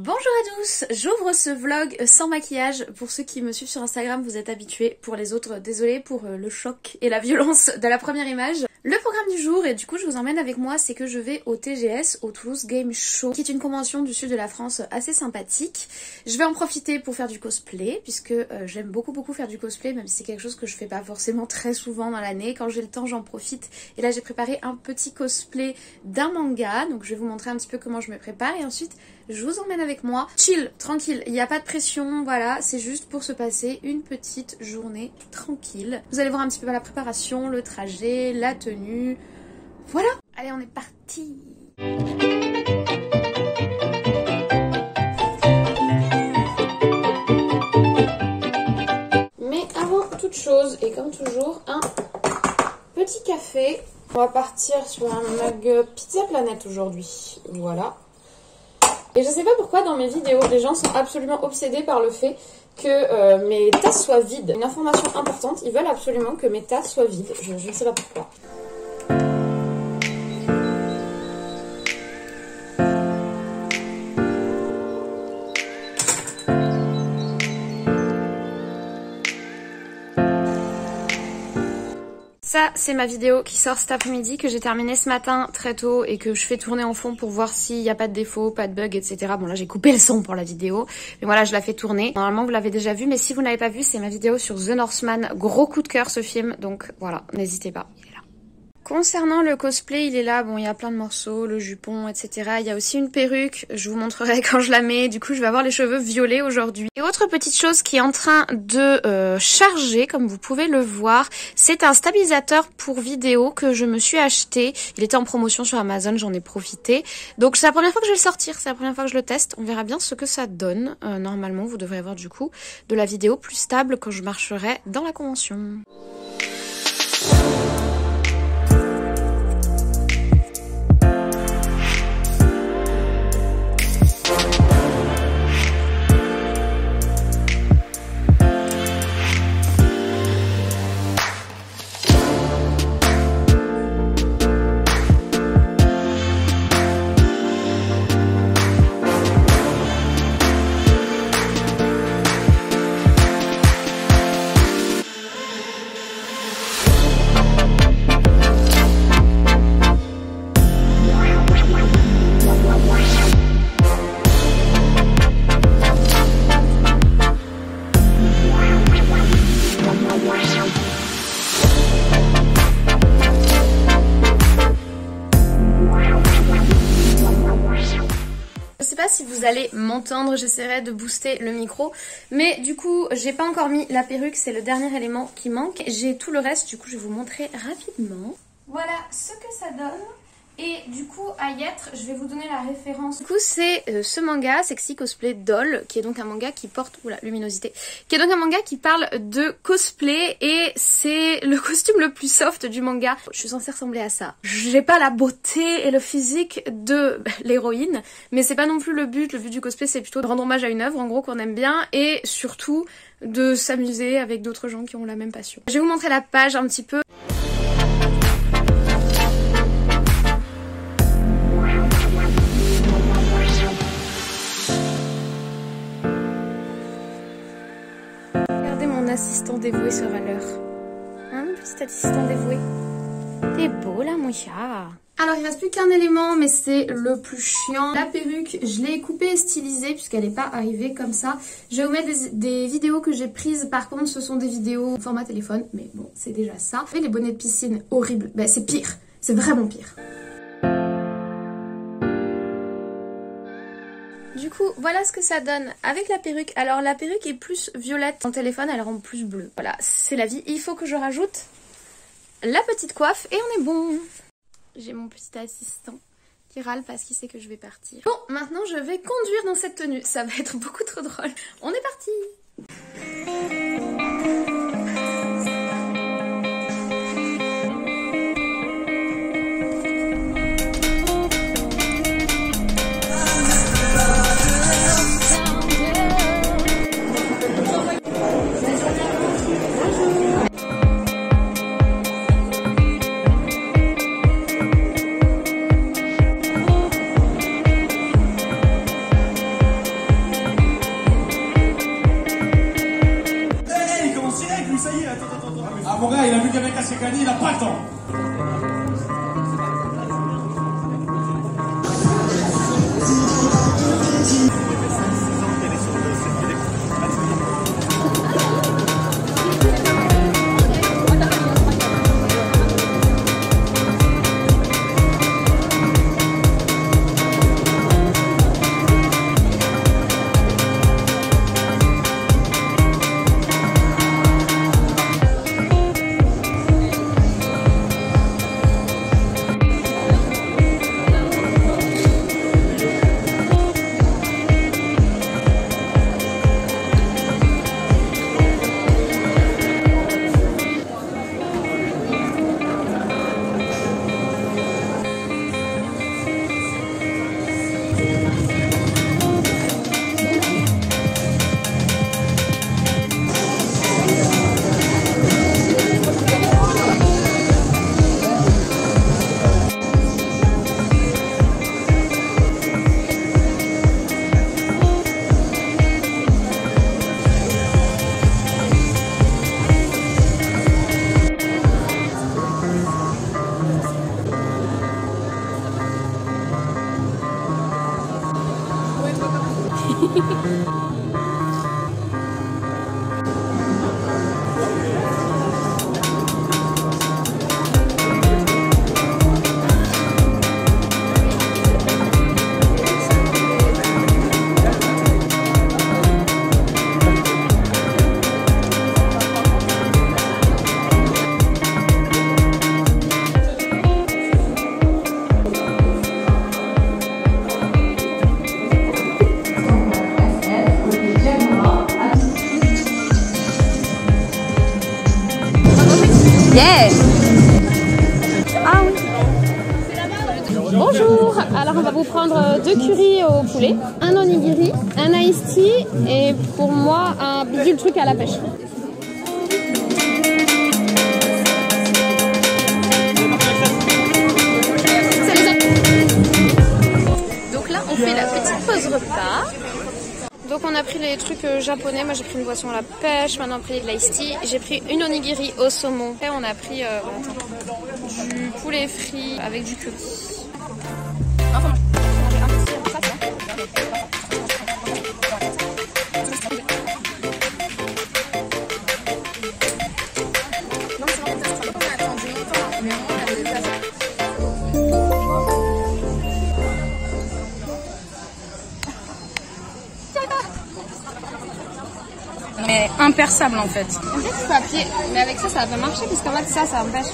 Bonjour à tous, j'ouvre ce vlog sans maquillage. Pour ceux qui me suivent sur Instagram, vous êtes habitués. Pour les autres, désolée pour le choc et la violence de la première image. Le programme du jour, et du coup je vous emmène avec moi, c'est que je vais au TGS, au Toulouse Game Show, qui est une convention du sud de la France assez sympathique. Je vais en profiter pour faire du cosplay, puisque j'aime beaucoup faire du cosplay, même si c'est quelque chose que je fais pas forcément très souvent dans l'année. Quand j'ai le temps, j'en profite. Et là j'ai préparé un petit cosplay d'un manga, donc je vais vous montrer un petit peu comment je me prépare, et ensuite je vous emmène avec moi. Chill, tranquille, il n'y a pas de pression, voilà, c'est juste pour se passer une petite journée tranquille. Vous allez voir un petit peu la préparation, le trajet, la tenue, voilà. Allez, on est parti. Mais avant toute chose, et comme toujours, un petit café. On va partir sur un mug Pizza Planet aujourd'hui, voilà. Et je sais pas pourquoi dans mes vidéos, les gens sont absolument obsédés par le fait que mes tasses soient vides. Une information importante, ils veulent absolument que mes tasses soient vides. Je ne sais pas pourquoi. Ça, c'est ma vidéo qui sort cet après-midi, que j'ai terminée ce matin très tôt et que je fais tourner en fond pour voir s'il n'y a pas de défaut, pas de bug, etc. Bon là, j'ai coupé le son pour la vidéo, mais voilà, je la fais tourner. Normalement, vous l'avez déjà vu, mais si vous n'avez pas vu, c'est ma vidéo sur The Northman. Gros coup de cœur ce film, donc voilà, n'hésitez pas, il est là. Concernant le cosplay, il est là, bon il y a plein de morceaux, le jupon, etc. Il y a aussi une perruque, je vous montrerai quand je la mets, du coup je vais avoir les cheveux violets aujourd'hui. Et autre petite chose qui est en train de charger, comme vous pouvez le voir, c'est un stabilisateur pour vidéo que je me suis acheté. Il était en promotion sur Amazon, j'en ai profité. Donc c'est la première fois que je vais le sortir, c'est la première fois que je le teste, on verra bien ce que ça donne. Normalement vous devrez avoir du coup de la vidéo plus stable quand je marcherai dans la convention. Si vous allez m'entendre, j'essaierai de booster le micro, mais du coup j'ai pas encore mis la perruque, c'est le dernier élément qui manque. J'ai tout le reste, du coup je vais vous montrer rapidement. Voilà ce que ça donne. Et du coup, à y être, je vais vous donner la référence. Du coup, c'est ce manga, Sexy Cosplay Doll, qui est donc un manga qui porte... Oula, luminosité. Qui est donc un manga qui parle de cosplay, et c'est le costume le plus soft du manga. Je suis censée ressembler à ça. J'ai pas la beauté et le physique de l'héroïne, mais c'est pas non plus le but. Le but du cosplay, c'est plutôt de rendre hommage à une œuvre, en gros, qu'on aime bien, et surtout de s'amuser avec d'autres gens qui ont la même passion. Je vais vous montrer la page un petit peu. Assistant dévoué sera l'heure. Hein, mon petit assistant dévoué? T'es beau là, mon chat. Alors, il reste plus qu'un élément, mais c'est le plus chiant. La perruque, je l'ai coupée et stylisée puisqu'elle n'est pas arrivée comme ça. Je vais vous mettre des vidéos que j'ai prises. Par contre, ce sont des vidéos format téléphone, mais bon, c'est déjà ça. Et les bonnets de piscine, horribles. Ben, c'est pire. C'est vraiment pire. Du coup, voilà ce que ça donne avec la perruque. Alors la perruque est plus violette, en téléphone elle rend plus bleu. Voilà, c'est la vie. Il faut que je rajoute la petite coiffe et on est bon. J'ai mon petit assistant qui râle parce qu'il sait que je vais partir. Bon, maintenant je vais conduire dans cette tenue. Ça va être beaucoup trop drôle. On est parti. avec lui, ça y est, attends. Ah, mon gars, il a vu qu'avec Asekani, il a pas le temps. Yeah. Ah oui. Bonjour. Alors on va vous prendre 2 currys au poulet, un onigiri, un iced tea et pour moi un bidule truc à la pêche. Donc là on fait la petite pause repas. Donc on a pris les trucs japonais, moi j'ai pris une boisson à la pêche, maintenant on a pris de l'ice tea, j'ai pris une onigiri au saumon. Et on a pris du poulet frit avec du curry. Mais imperçable en fait. En fait, il faut appuyer, mais avec ça, ça va pas marcher parce qu'en fait, ça empêche.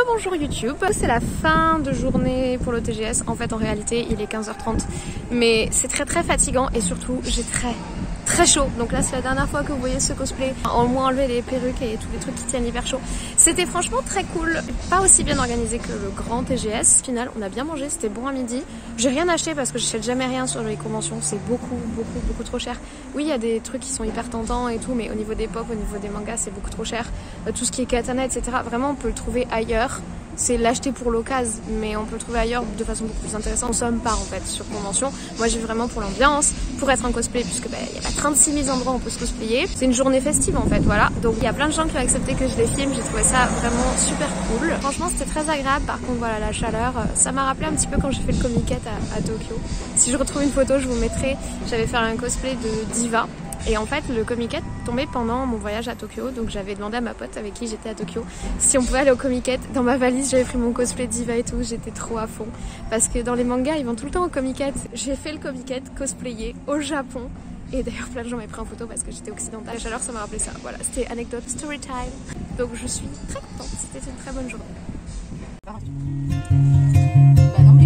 Bonjour YouTube, c'est la fin de journée pour le TGS. En fait en réalité il est 15h30 mais c'est très fatigant et surtout j'ai très chaud. Donc là c'est la dernière fois que vous voyez ce cosplay. Au moins enlever les perruques et tous les trucs qui tiennent hyper chaud. C'était franchement très cool, pas aussi bien organisé que le grand TGS. Au final on a bien mangé, c'était bon à midi. J'ai rien acheté parce que j'achète jamais rien sur les conventions, c'est beaucoup trop cher. Oui il y a des trucs qui sont hyper tentants et tout, mais au niveau des pop, au niveau des mangas c'est beaucoup trop cher. Tout ce qui est katana etc, vraiment on peut le trouver ailleurs. c'est l'acheter pour l'occasion, mais on peut le trouver ailleurs de façon beaucoup plus intéressante. On somme pas en fait sur convention. Moi j'ai vraiment pour l'ambiance, pour être en cosplay, puisque bah, y a pas 36 000 endroits où on peut se cosplayer. C'est une journée festive en fait, voilà. Donc il y a plein de gens qui ont accepté que je les filme, j'ai trouvé ça vraiment super cool. Franchement c'était très agréable, par contre voilà la chaleur, ça m'a rappelé un petit peu quand j'ai fait le Comiket à Tokyo. Si je retrouve une photo je vous mettrai, j'avais fait un cosplay de Diva. Et en fait le Comiket tombait pendant mon voyage à Tokyo, donc j'avais demandé à ma pote avec qui j'étais à Tokyo si on pouvait aller au Comiket. Dans ma valise j'avais pris mon cosplay Diva et tout, j'étais trop à fond. Parce que dans les mangas ils vont tout le temps au Comiket. J'ai fait le Comiket cosplayé au Japon. Et d'ailleurs plein de gens m'avaient pris en photo parce que j'étais occidentale. La chaleur ça m'a rappelé ça, voilà, c'était anecdote story time. Donc je suis très contente, c'était une très bonne journée. Bah non mais...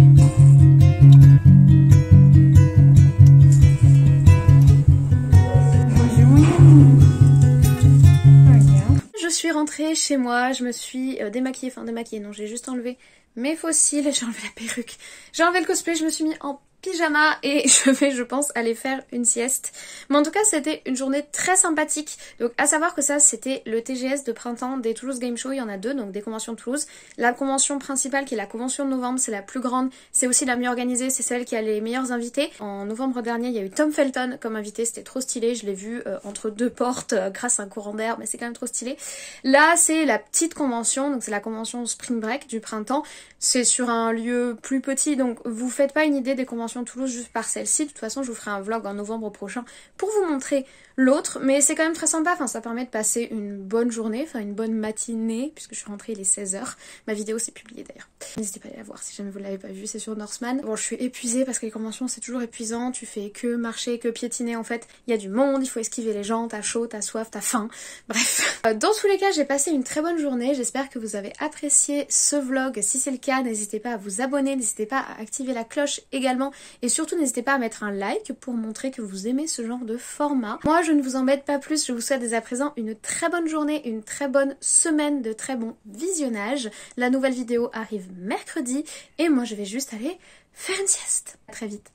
Je suis rentrée chez moi, je me suis démaquillée, non, j'ai juste enlevé mes faux cils, j'ai enlevé la perruque, j'ai enlevé le cosplay, je me suis mis en pyjama et je vais, je pense, aller faire une sieste. Mais en tout cas, c'était une journée très sympathique. Donc, à savoir que ça, c'était le TGS de printemps des Toulouse Game Show. Il y en a deux, donc des conventions de Toulouse. La convention principale, qui est la convention de novembre, c'est la plus grande. C'est aussi la mieux organisée. C'est celle qui a les meilleurs invités. En novembre dernier, il y a eu Tom Felton comme invité. C'était trop stylé. Je l'ai vu entre deux portes grâce à un courant d'air, mais c'est quand même trop stylé. Là, c'est la petite convention. Donc, c'est la convention Spring Break du printemps. C'est sur un lieu plus petit. Donc, vous faites pas une idée des conventions Toulouse juste par celle-ci. De toute façon, je vous ferai un vlog en novembre prochain pour vous montrer l'autre, mais c'est quand même très sympa. Enfin, ça permet de passer une bonne journée, enfin une bonne matinée, puisque je suis rentrée, il est 16h. Ma vidéo s'est publiée d'ailleurs. N'hésitez pas à aller la voir si jamais vous l'avez pas vue, c'est sur Norseman. Bon, je suis épuisée parce que les conventions c'est toujours épuisant, tu fais que marcher, que piétiner en fait. Il y a du monde, il faut esquiver les gens, t'as chaud, t'as soif, t'as faim, bref. Dans tous les cas, j'ai passé une très bonne journée, j'espère que vous avez apprécié ce vlog. Si c'est le cas, n'hésitez pas à vous abonner, n'hésitez pas à activer la cloche également. Et surtout, n'hésitez pas à mettre un like pour montrer que vous aimez ce genre de format. Moi, je ne vous embête pas plus. Je vous souhaite dès à présent une très bonne journée, une très bonne semaine, de très bon visionnage. La nouvelle vidéo arrive mercredi et moi, je vais juste aller faire une sieste. À très vite.